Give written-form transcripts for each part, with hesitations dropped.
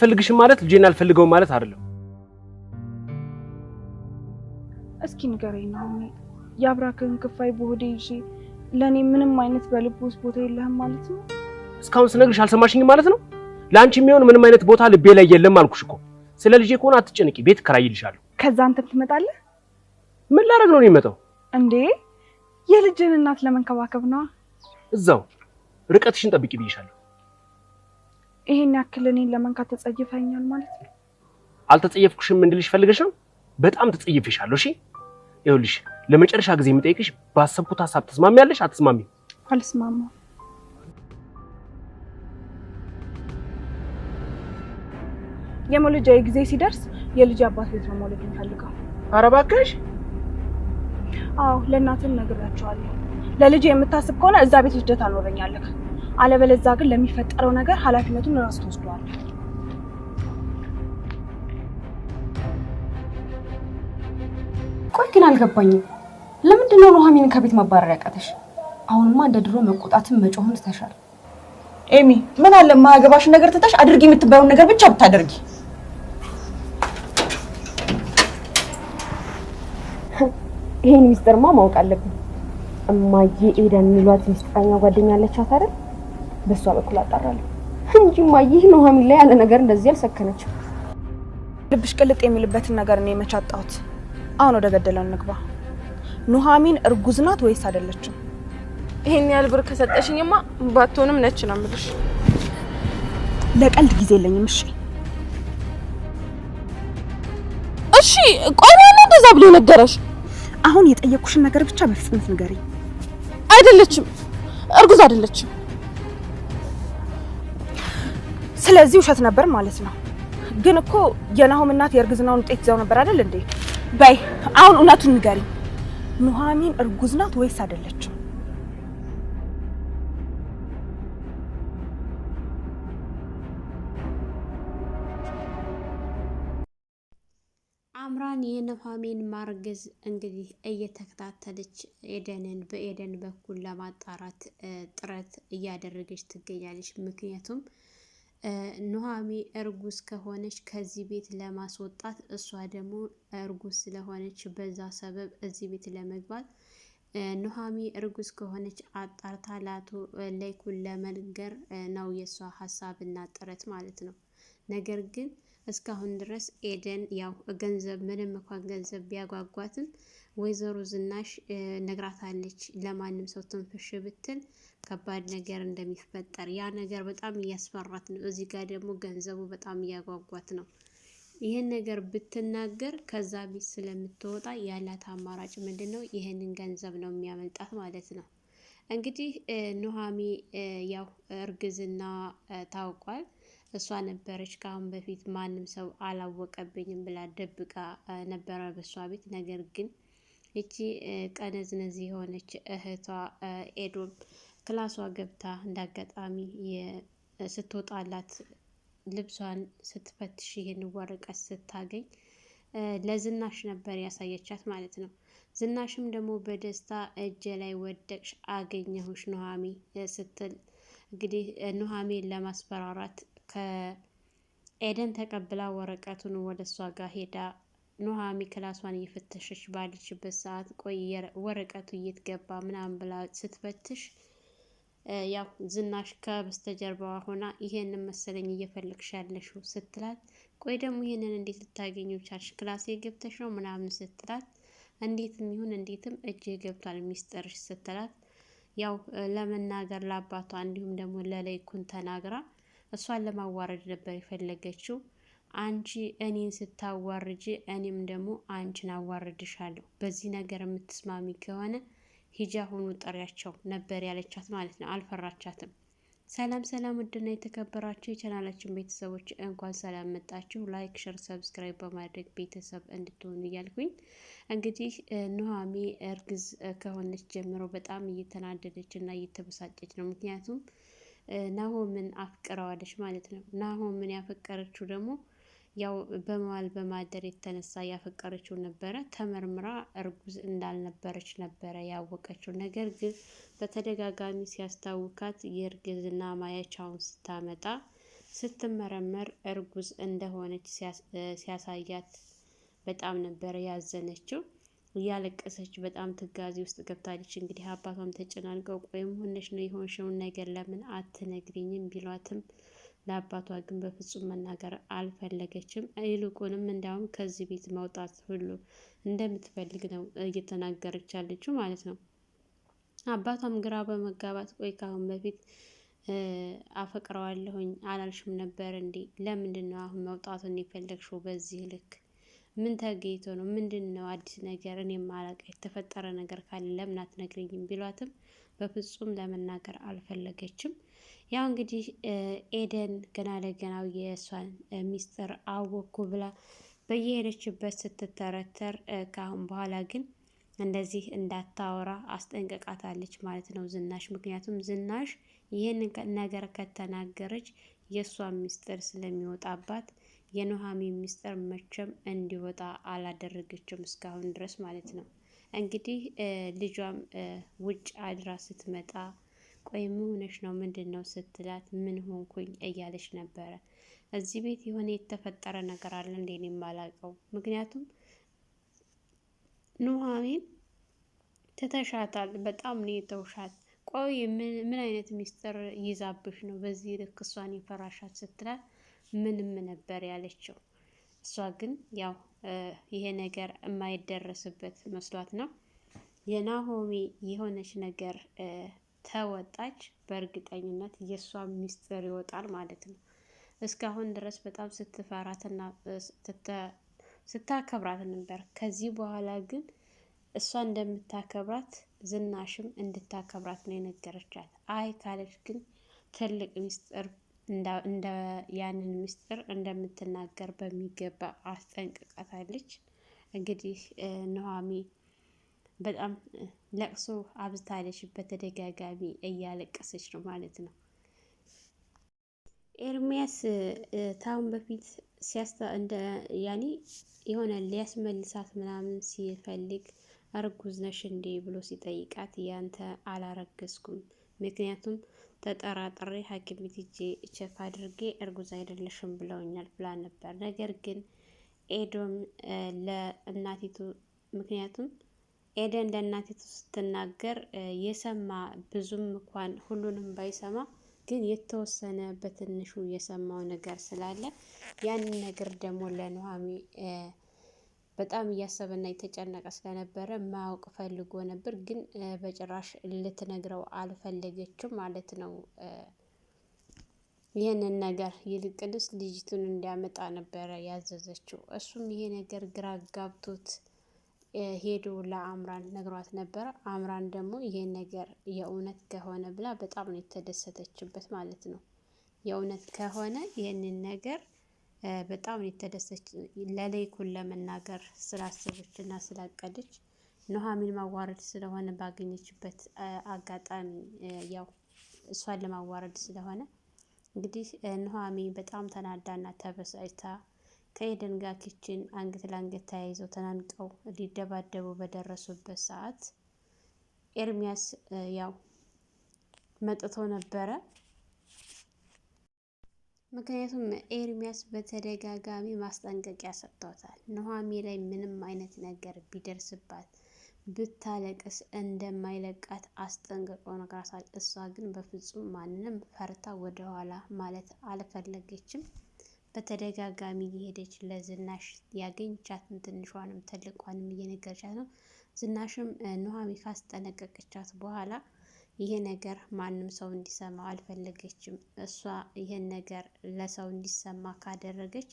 ፈልግሽ ማለት ልጄን አልፈልገው ማለት አይደለም እስኪ ንገረኝ ነው ያብራከን ክፋይ በሆዴ ይዤ ለኔ ምንም አይነት በልቦስ ቦታ የለህም ማለት ነው እስካሁን ስነግርሽ አልሰማሽኝ ማለት ነው ላንቺ የሚሆን ምንም አይነት ቦታ ልቤ ላይ የለም አልኩሽ እኮ ስለ ልጄ ኮና አትጨነቂ ቤት ከራይልሻለሁ ከዛ አንተም ትመጣለህ ምን ላደርግ ነው የሚመጣው እንዴ የልጅን እናት ለመንከባከብ ነው እዛው ርቀትሽን ጠብቂ ብዬሻለሁ ይሄን ያክል እኔን ለመንካት ተጸይፈኛል ማለት ነው አልተጸየፍኩሽም እንድልሽ ፈልገሽ ነው በጣም ተጸይፈሻለሁ እሺ ይኸውልሽ ለመጨረሻ ጊዜ የምጠይቅሽ ባሰብኩት ሐሳብ ተስማሚያለሽ አትስማሚም አልስማማም የሞለጃዬ ጊዜ ሲደርስ የልጅ አባት ቤት ነው መውለድ የምፈልገው ኧረ እባክሽ አዎ ለእናትም ነግራቸዋለሁ ለልጅ የምታስብ ከሆነ እዛ ቤት ልጅት አኖረኛለህ አለበለዚያ ግን ለሚፈጠረው ነገር ኃላፊነቱን ራስ ተወስዷል ቆይ ግን አልገባኝም ለምንድን ነው ኑሐሚንን ከቤት ማባረር ያቃተሽ አሁንማ እንደ ድሮ መቆጣትን መጮህን ተሻለ ኤሚ ምን አለ ማያገባሽ ነገር ተታሽ አድርጊ የምትባየውን ነገር ብቻ ብታደርጊ ይሄን ሚስጥርማ ማወቅ አለብኝ እማዬ ኤደን ሚሏት ሚስጥረኛ ጓደኛ አለቻት አይደል በሷ በኩል አጣራለሁ እንጂ እማዬ ኑሐሚን ላይ ያለ ነገር እንደዚህ አልሰከነችም ልብሽ ቅልጥ የሚልበትን ነገር ነው የመቻጣሁት አሁን ወደ ገደለው እንግባ ኑሐሚን እርጉዝ ናት ወይስ አይደለችም ይሄን ያህል ብር ከሰጠሽኝማ ባትሆንም ነች ነው የምልሽ ለቀልድ ጊዜ የለኝም እሺ ቆይ ማን እንደዛ ብሎ ነገረሽ አሁን የጠየቁሽን ነገር ብቻ በፍጥነት ንገሪኝ አይደለችም እርጉዝ አይደለችም ስለዚህ ውሸት ነበር ማለት ነው ግን እኮ የናሆም እናት የእርግዝናውን ውጤት ይዘው ነበር አይደል እንዴ በይ አሁን እውነቱን ንገሪኝ ኑሐሚን እርጉዝ ናት ወይስ አይደለችም አምራን የኑሐሚን ማርገዝ እንግዲህ እየተከታተለች በኤደን በኩል ለማጣራት ጥረት እያደረገች ትገኛለች ምክንያቱም ኑሐሚን እርጉዝ ከሆነች ከዚህ ቤት ለማስወጣት እሷ ደግሞ እርጉዝ ስለሆነች በዛ ሰበብ እዚህ ቤት ለመግባት ኑሐሚን እርጉዝ ከሆነች አጣርታ ላቶ ለይኩን ለመንገር ነው የሷ ሐሳብና ጥረት ማለት ነው ነገር ግን እስካሁን ድረስ ኤደን ያው ገንዘብ ምንም እንኳን ገንዘብ ቢያጓጓትም ወይዘሮ ዝናሽ ነግራታለች ለማንም ሰው ትንፍሽ ብትል ከባድ ነገር እንደሚፈጠር ያ ነገር በጣም እያስፈራት ነው እዚህ ጋር ደግሞ ገንዘቡ በጣም እያጓጓት ነው ይሄን ነገር ብትናገር ከዛ ቤት ስለምትወጣ ያላት አማራጭ ምንድነው ይሄንን ገንዘብ ነው የሚያመልጣት ማለት ነው እንግዲህ ኑሐሚን ያው እርግዝና ታውቋል እሷ ነበረች ካሁን በፊት ማንም ሰው አላወቀብኝም ብላ ደብቃ ነበር በሷ ቤት ነገር ግን እቺ ቀነዝነዚ የሆነች እህቷ ኤዶም ክላሷ ገብታ እንዳጋጣሚ ስትወጣላት ልብሷን ስትፈትሽ ይሄን ወረቀት ስታገኝ ለዝናሽ ነበር ያሳየቻት ማለት ነው ዝናሽም ደግሞ በደስታ እጄ ላይ ወደቅሽ አገኘሁሽ ኑሐሚን ስትል እንግዲህ ኑሐሚን ለማስፈራራት ከኤደን ተቀብላ ወረቀቱን ወደሷ ጋር ሄዳ ኑሐሚን ክላሷን እየፈተሸች ባለችበት ሰዓት ቆይ ወረቀቱ እየተገባ ምናምን ብላ ስትፈትሽ ያው ዝናሽ ከበስተጀርባዋ ሆና ይሄንን መሰለኝ እየፈለግሽ ያለሽው ስትላት ቆይ ደግሞ ይሄንን እንዴት ልታገኙ ቻልሽ ክላሴ ገብተሽ ነው ምናምን ስትላት እንዴትም ይሁን እንዴትም እጄ ገብቷል ሚስጥርሽ ስትላት ያው ለመናገር ለአባቷ እንዲሁም ደግሞ ለለይኩን ተናግራ እሷን ለማዋረድ ነበር የፈለገችው አንቺ እኔን ስታዋርጂ እኔም ደግሞ አንቺን አዋርድሻለሁ በዚህ ነገር የምትስማሚ ከሆነ ሂጃ ሆኖ ጠሪያቸው ነበር ያለቻት ማለት ነው አልፈራቻትም ሰላም ሰላም ውድና የተከበራችሁ የቻናላችን ቤተሰቦች እንኳን ሰላም መጣችሁ ላይክ ሼር ሰብስክራይብ በማድረግ ቤተሰብ እንድትሆኑ እያልኩኝ እንግዲህ ኑሐሚን እርግዝ ከሆነች ጀምሮ በጣም እየተናደደች እና እየተበሳጨች ነው ምክንያቱም ናሆምን አፍቅረዋለች ማለት ነው ናሆምን ያፈቀረችው ደግሞ ያው በመዋል በማደር የተነሳ ያፈቀረችው ነበረ ተመርምራ እርጉዝ እንዳልነበረች ነበረ ያወቀችው ነገር ግን በተደጋጋሚ ሲያስታውካት የእርግዝና ማያቻውን ስታመጣ ስትመረመር እርጉዝ እንደሆነች ሲያሳያት በጣም ነበር ያዘነችው። እያለቀሰች በጣም ትጋዜ ውስጥ ገብታለች። እንግዲህ አባቷም ተጨናንቀው ቆይም ሆነሽ ነው የሆንሽውን ነገር ለምን አትነግሪኝም ቢሏትም ለአባቷ ግን በፍጹም መናገር አልፈለገችም። ይልቁንም እንዲያውም ከዚህ ቤት መውጣት ሁሉ እንደምትፈልግ ነው እየተናገረች ያለችው ማለት ነው። አባቷም ግራ በመጋባት ቆይ ካሁን በፊት አፈቅረዋለሁኝ አላልሽም ነበር እንዴ? ለምንድን ነው አሁን መውጣቱን የፈለግሽው በዚህ ልክ? ምን ተገኝቶ ነው? ምንድን ነው አዲስ ነገር? እኔም አላውቅ የተፈጠረ ነገር ካለ ለምን አትነግሪኝም ቢሏትም በፍጹም ለመናገር አልፈለገችም። ያው እንግዲህ ኤደን ገና ለገናው የእሷን ሚስጥር አወኩ ብላ በየሄደችበት ስትተረተር ከአሁን በኋላ ግን እንደዚህ እንዳታወራ አስጠንቅቃታለች ማለት ነው ዝናሽ። ምክንያቱም ዝናሽ ይህንን ነገር ከተናገረች የእሷን ሚስጥር ስለሚወጣባት የኑሐሚን ሚስጥር መቼም እንዲወጣ አላደረገችም እስካሁን ድረስ ማለት ነው። እንግዲህ ልጇም ውጭ አድራ ስትመጣ ቆይ ምን ሆነሽ ነው ምንድን ነው ስትላት ምን ሆንኩኝ እያለች ነበረ። እዚህ ቤት የሆነ የተፈጠረ ነገር አለ እንዴ? እኔ የማላውቀው። ምክንያቱም ኑሐሚን ትተሻታል፣ በጣም ነው የተውሻት። ቆይ ምን አይነት ሚስጥር ይዛብሽ ነው በዚህ ልክ እሷን የፈራሻት ስትላት ምንም ነበር ያለችው። እሷ ግን ያው ይሄ ነገር የማይደረስበት መስሏት ነው። የናሆሚ የሆነች ነገር ተወጣች፣ በእርግጠኝነት የእሷ ሚስጥር ይወጣል ማለት ነው። እስካሁን ድረስ በጣም ስትፈራትና ስታከብራት ነበር። ከዚህ በኋላ ግን እሷ እንደምታከብራት ዝናሽም እንድታከብራት ነው የነገረቻት። አይ ካለች ግን ትልቅ ሚስጥር እንደ ያንን ሚስጥር እንደምትናገር በሚገባ አስጠንቅቃታለች። እንግዲህ ኑሐሚ በጣም ለቅሶ አብዝታለች፣ በተደጋጋሚ እያለቀሰች ነው ማለት ነው። ኤርሚያስ ታውን በፊት ያኔ የሆነ ሊያስመልሳት ምናምን ሲፈልግ እርጉዝ ነሽ እንዴ ብሎ ሲጠይቃት ያንተ አላረገዝኩም፣ ምክንያቱም ተጠራጥሬ ሐኪም ቤት ሂጄ ቼክ አድርጌ እርጉዝ አይደለሽም ብለውኛል ብላ ነበር። ነገር ግን ኤዶም ለእናቲቱ ምክንያቱም ኤደን ለእናቲቱ ስትናገር የሰማ ብዙም እንኳን ሁሉንም ባይሰማ ግን የተወሰነ በትንሹ የሰማው ነገር ስላለ ያንን ነገር ደግሞ ለኑሐሚ በጣም እያሰበና የተጨነቀ ስለነበረ ማወቅ ፈልጎ ነበር። ግን በጭራሽ ልትነግረው አልፈለገችም ማለት ነው። ይህንን ነገር ይልቅንስ ልጅቱን እንዲያመጣ ነበረ ያዘዘችው። እሱም ይሄ ነገር ግራ ጋብቶት ሄዶ ለአምራን ነግሯት ነበረ። አምራን ደግሞ ይሄን ነገር የእውነት ከሆነ ብላ በጣም ነው የተደሰተችበት ማለት ነው። የእውነት ከሆነ ይህንን ነገር በጣም ነው የተደሰች ለሌይኩን ለመናገር ስላሰበች እና ስላቀደች ኑሐሚን ማዋረድ ስለሆነ ባገኘችበት አጋጣሚ ያው እሷን ለማዋረድ ስለሆነ እንግዲህ ኑሐሚን በጣም ተናዳና ተበሳጭታ ከኤደን ጋር ኪችን አንገት ለአንገት ተያይዘው ተናንቀው ሊደባደቡ በደረሱበት ሰዓት ኤርሚያስ ያው መጥቶ ነበረ። ምክንያቱም ኤርሚያስ በተደጋጋሚ ማስጠንቀቂያ ሰጥቷታል። ኑሐሚን ላይ ምንም አይነት ነገር ቢደርስባት ብታለቅስ እንደማይለቃት አስጠንቅቆ ነግራታል። እሷ ግን በፍጹም ማንንም ፈርታ ወደኋላ ማለት አልፈለገችም። በተደጋጋሚ እየሄደች ለዝናሽ ያገኘቻትን ትንሿንም ትልቋንም እየነገረቻት ነው። ዝናሽም ኑሐሚን ካስጠነቀቀቻት በኋላ ይሄ ነገር ማንም ሰው እንዲሰማ አልፈለገችም። እሷ ይሄን ነገር ለሰው እንዲሰማ ካደረገች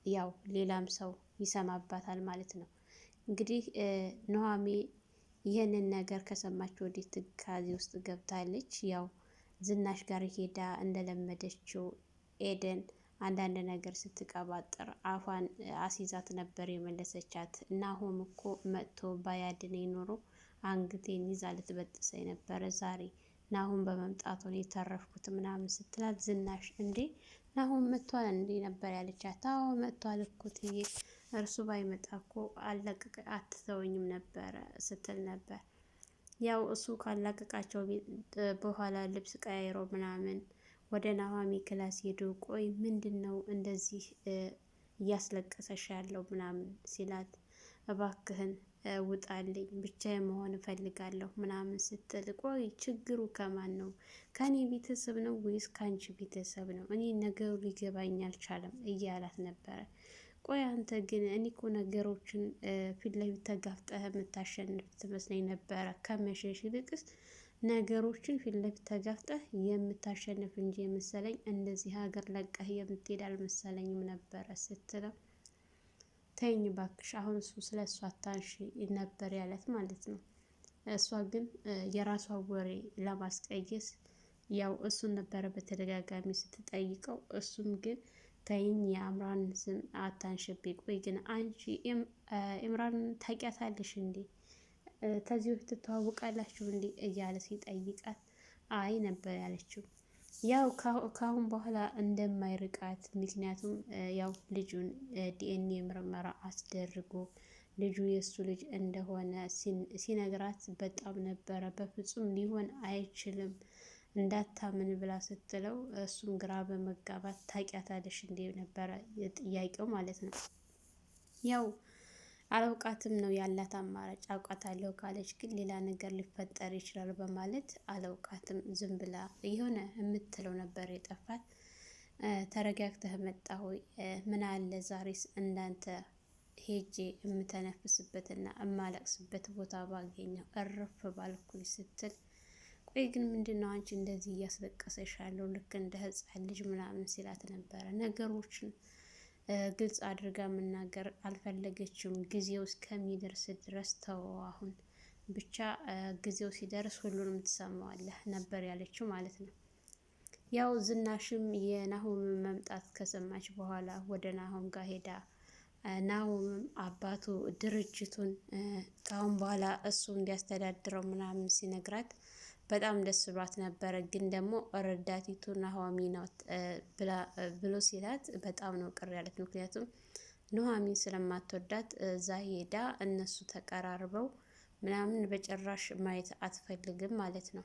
ያው ሌላም ሰው ይሰማባታል ማለት ነው። እንግዲህ ኑሐሚን ይህንን ነገር ከሰማች ወዲህ ትካዜ ውስጥ ገብታለች። ያው ዝናሽ ጋር ሄዳ እንደለመደችው ኤደን አንዳንድ ነገር ስትቀባጥር አፏን አሲዛት ነበር የመለሰቻት። ናሆም እኮ መጥቶ ባያድነኝ ኖሮ አንገቴን ይዛ ልትበጥሰኝ ነበረ። ዛሬ ናሆም በመምጣቱ ነው የተረፍኩት ምናምን ስትላት ዝናሽ እንዴ ናሆም መጥቷል እንዴ ነበር ያለቻት። አዎ መጥቷል እኮ ትዬ፣ እርሱ ባይመጣ እኮ አትተወኝም ነበረ ስትል ነበር። ያው እሱ ካላቀቃቸው በኋላ ልብስ ቀያይሮ ምናምን ወደ ናሆሚ ክላስ ሄዶ ቆይ ምንድነው እንደዚህ እያስለቀሰሽ ያለው ምናምን ሲላት እባክህን ውጣልኝ ብቻዬን መሆን እፈልጋለሁ ምናምን ስትል ቆይ ችግሩ ከማን ነው? ከኔ ቤተሰብ ነው ወይስ ከአንቺ ቤተሰብ ነው? እኔ ነገሩ ሊገባኝ አልቻለም እያላት ነበረ። ቆይ አንተ ግን እኔ እኮ ነገሮችን ፊት ለፊት ተጋፍጠህ የምታሸንፍ ትመስለኝ ነበረ። ከመሸሽ ይልቅስ ነገሮችን ፊት ለፊት ተጋፍጠህ የምታሸንፍ እንጂ የመሰለኝ እንደዚህ ሀገር ለቀህ የምትሄድ አልመሰለኝም ነበረ ስትለው ተይኝ ባክሽ አሁን እሱ ስለ እሷ አታንሺ ነበር ያለት ማለት ነው። እሷ ግን የራሷ ወሬ ለማስቀየስ ያው እሱን ነበረ በተደጋጋሚ ስትጠይቀው፣ እሱም ግን ተይኝ የአምራን ስም አታንሽብኝ። ቆይ ግን አንቺ ኢምራን ታውቂያታለሽ እንዴ? ከዚህ በፊት ትተዋወቃላችሁ እንዴ? እያለ ሲጠይቃት አይ ነበር ያለችው። ያው ካሁን በኋላ እንደማይርቃት ምክንያቱም ያው ልጁን ዲኤንኤ ምርመራ አስደርጎ ልጁ የእሱ ልጅ እንደሆነ ሲነግራት በጣም ነበረ በፍጹም ሊሆን አይችልም እንዳታምን ብላ ስትለው እሱም ግራ በመጋባት ታውቂያታለሽ እንዴ ነበረ ጥያቄው ማለት ነው። ያው አላውቃትም ነው ያላት አማራጭ። አውቃታለሁ ካለች ግን ሌላ ነገር ሊፈጠር ይችላል በማለት አላውቃትም ዝም ብላ የሆነ የምትለው ነበር የጠፋት። ተረጋግተህ መጣ ሆይ ምን አለ ዛሬስ እንዳንተ ሄጄ የምተነፍስበትና የማለቅስበት ቦታ ባገኘው እርፍ ባልኩኝ ስትል፣ ቆይ ግን ምንድነው አንቺ እንደዚህ እያስለቀሰሽ ያለው ልክ እንደ ህፃን ልጅ ምናምን ሲላት ነበረ። ነገሮችን ግልጽ አድርጋ መናገር አልፈለገችም። ጊዜው እስከሚደርስ ድረስ ተወው፣ አሁን ብቻ ጊዜው ሲደርስ ሁሉንም ትሰማዋለህ ነበር ያለችው ማለት ነው። ያው ዝናሽም የናሆም መምጣት ከሰማች በኋላ ወደ ናሆም ጋር ሄዳ ናሆምም አባቱ ድርጅቱን ካሁን በኋላ እሱ እንዲያስተዳድረው ምናምን ሲነግራት በጣም ደስ ብሏት ነበረ። ግን ደግሞ ረዳቲቱ ናሆሚ ናት ብሎ ሲላት በጣም ነው ቅር ያለት። ምክንያቱም ኑሐሚን ስለማትወዳት እዛ ሄዳ እነሱ ተቀራርበው ምናምን በጭራሽ ማየት አትፈልግም ማለት ነው።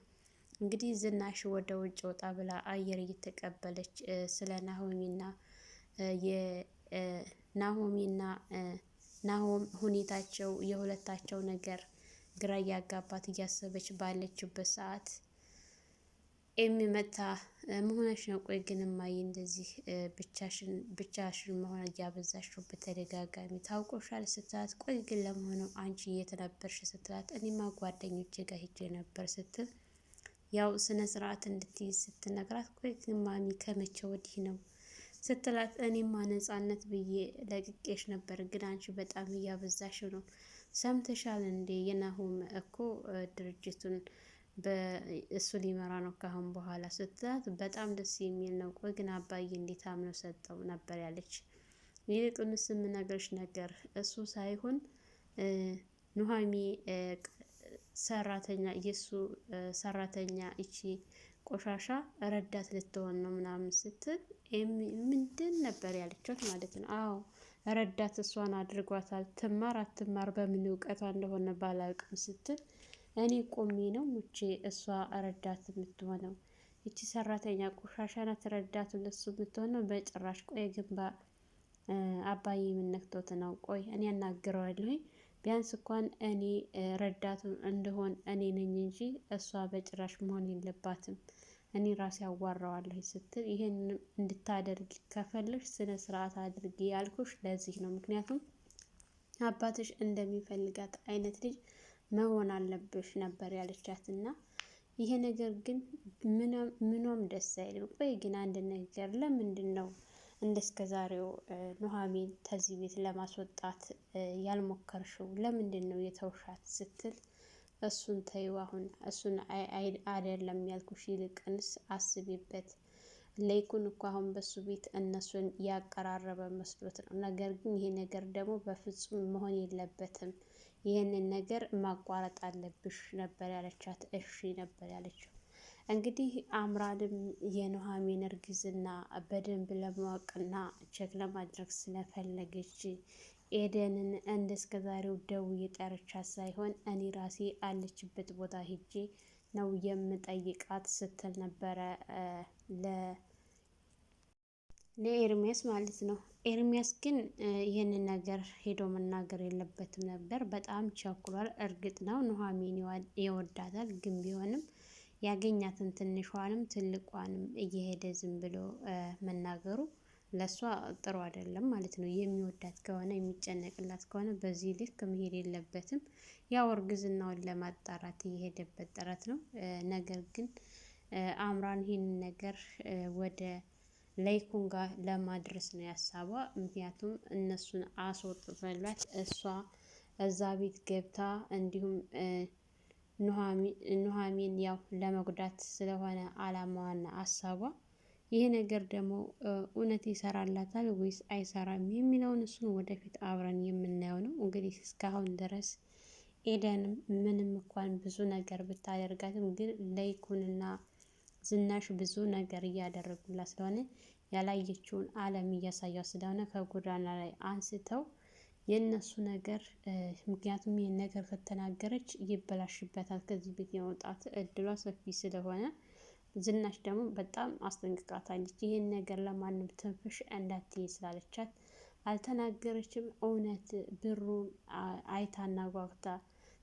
እንግዲህ ዝናሽ ወደ ውጭ ወጣ ብላ አየር እየተቀበለች ስለ ናሆሚና ናሆም ሁኔታቸው የሁለታቸው ነገር ግራ እያጋባት እያሰበች ባለችበት ሰዓት የሚመታ መሆንሽ ነው። ቆይ ግን እማዬ እንደዚህ ብቻሽን መሆን እያበዛሽው በተደጋጋሚ ታውቆሻል ስትላት፣ ቆይ ግን ለመሆኑ አንቺ የት ነበርሽ ስትላት፣ እኔማ ጓደኞቼ ጋር ሄጄ ነበር ስትል፣ ያው ስነ ስርዓት እንድትይዝ ስትነግራት፣ ቆይ ግን ማሚ ከመቼ ወዲህ ነው ስትላት፣ እኔማ ነጻነት ብዬ ለቅቄሽ ነበር፣ ግን አንቺ በጣም እያበዛሽው ነው። ሰምተሻል እንዴ? የናሆም እኮ ድርጅቱን እሱ ሊመራ ነው ካሁን በኋላ ስትላት፣ በጣም ደስ የሚል ነው። ቆይ ግን አባዬ እንዴት አምነው ሰጠው ነበር ያለች። ይልቁንስ የምነግርሽ ነገር እሱ ሳይሆን ኑሐሚ ሰራተኛ የእሱ ሰራተኛ እቺ ቆሻሻ ረዳት ልትሆን ነው ምናምን ስትል ምንድን ነበር ያለቻት ማለት ነው። አዎ ረዳት እሷን አድርጓታል። ትማር አትማር በምን እውቀቷ እንደሆነ ባላውቅም ስትል፣ እኔ ቆሜ ነው ሙቼ እሷ ረዳት የምትሆነው ይቺ ሰራተኛ ቆሻሻ ናት ረዳቱ ለሱ የምትሆነው በጭራሽ። ቆይ ግንባ አባዬ የምነክቶት ነው። ቆይ እኔ ያናግረዋለሁ ቢያንስ እንኳን እኔ ረዳቱ እንደሆን እኔ ነኝ እንጂ እሷ በጭራሽ መሆን የለባትም። እኔ ራሴ አዋራዋለሁ ስትል፣ ይሄን እንድታደርጊ ከፈለሽ ስነ ስርዓት አድርጊ ያልኩሽ ለዚህ ነው። ምክንያቱም አባትሽ እንደሚፈልጋት አይነት ልጅ መሆን አለብሽ ነበር ያለቻት እና ይሄ ነገር ግን ምንም ደስ አይልም። ቆይ ግን አንድ ነገር ለምንድን ነው እንደስከ ዛሬው ኑሐሚን ከዚህ ቤት ለማስወጣት ያልሞከርሽው? ለምንድን ነው የተውሻት ስትል፣ እሱን ተይው አሁን እሱን አይደለም ያልኩሽ፣ ይልቅንስ አስቢበት። ለይኩን እኮ አሁን በሱ ቤት እነሱን ያቀራረበ መስሎት ነው። ነገር ግን ይሄ ነገር ደግሞ በፍጹም መሆን የለበትም። ይህንን ነገር ማቋረጥ አለብሽ ነበር ያለቻት። እሺ ነበር ያለችው። እንግዲህ አምራንም የኑሐሚን እርግዝና በደንብ ለማወቅና ቼክ ለማድረግ ስለፈለገች ኤደንን እስከ ዛሬው ደውዬ ጠርቻት ሳይሆን እኔ ራሴ አለችበት ቦታ ሄጄ ነው የምጠይቃት ስትል ነበረ ለኤርሚያስ ማለት ነው። ኤርሚያስ ግን ይህንን ነገር ሄዶ መናገር የለበትም ነበር። በጣም ቸኩሏል። እርግጥ ነው ኑሐሚን ይወዳታል፣ ግን ቢሆንም ያገኛትን ትንሿንም ትልቋንም እየሄደ ዝም ብሎ መናገሩ ለእሷ ጥሩ አይደለም ማለት ነው። የሚወዳት ከሆነ የሚጨነቅላት ከሆነ በዚህ ልክ መሄድ የለበትም። ያው እርግዝናውን ለማጣራት እየሄደበት ጥረት ነው። ነገር ግን አምራን ይህንን ነገር ወደ ለይኩን ጋር ለማድረስ ነው ያሳቧ። ምክንያቱም እነሱን አስወጥተላት እሷ እዛ ቤት ገብታ እንዲሁም ኑሐሚን ያው ለመጉዳት ስለሆነ አላማዋና አሳቧ። ይህ ነገር ደግሞ እውነት ይሰራላታል ወይስ አይሰራም የሚለውን እሱን ወደፊት አብረን የምናየው ነው። እንግዲህ እስካሁን ድረስ ኤደንም ምንም እንኳን ብዙ ነገር ብታደርጋትም ግን ለይኩንና ዝናሽ ብዙ ነገር እያደረጉላት ስለሆነ ያላየችውን ዓለም እያሳያት ስለሆነ ከጎዳና ላይ አንስተው የእነሱ ነገር ምክንያቱም ይህን ነገር ከተናገረች ይበላሽበታል። ከዚህ ቤት የመውጣት እድሏ ሰፊ ስለሆነ ዝናሽ ደግሞ በጣም አስጠንቅቃታለች። ይህን ነገር ለማንም ትንፍሽ እንዳትይ ስላለቻት አልተናገረችም። እውነት ብሩን አይታና ጓጉታ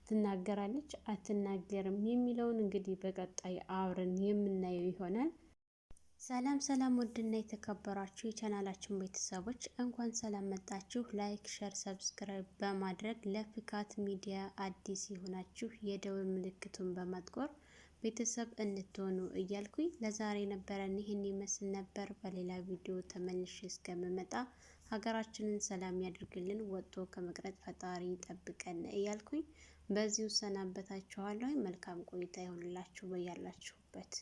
ትናገራለች አትናገርም የሚለውን እንግዲህ በቀጣይ አብረን የምናየው ይሆናል። ሰላም ሰላም፣ ውድና የተከበራችሁ የቻናላችን ቤተሰቦች እንኳን ሰላም መጣችሁ። ላይክ፣ ሸር፣ ሰብስክራይብ በማድረግ ለፍካት ሚዲያ አዲስ የሆናችሁ የደወል ምልክቱን በማጥቆር ቤተሰብ እንድትሆኑ እያልኩኝ ለዛሬ ነበረን ይህን ይመስል ነበር። በሌላ ቪዲዮ ተመልሼ እስከምመጣ ሀገራችንን ሰላም ያድርግልን፣ ወጥቶ ከመቅረት ፈጣሪ ይጠብቀን እያልኩኝ በዚሁ ሰናበታችኋለሁ። መልካም ቆይታ ይሆንላችሁ በያላችሁበት።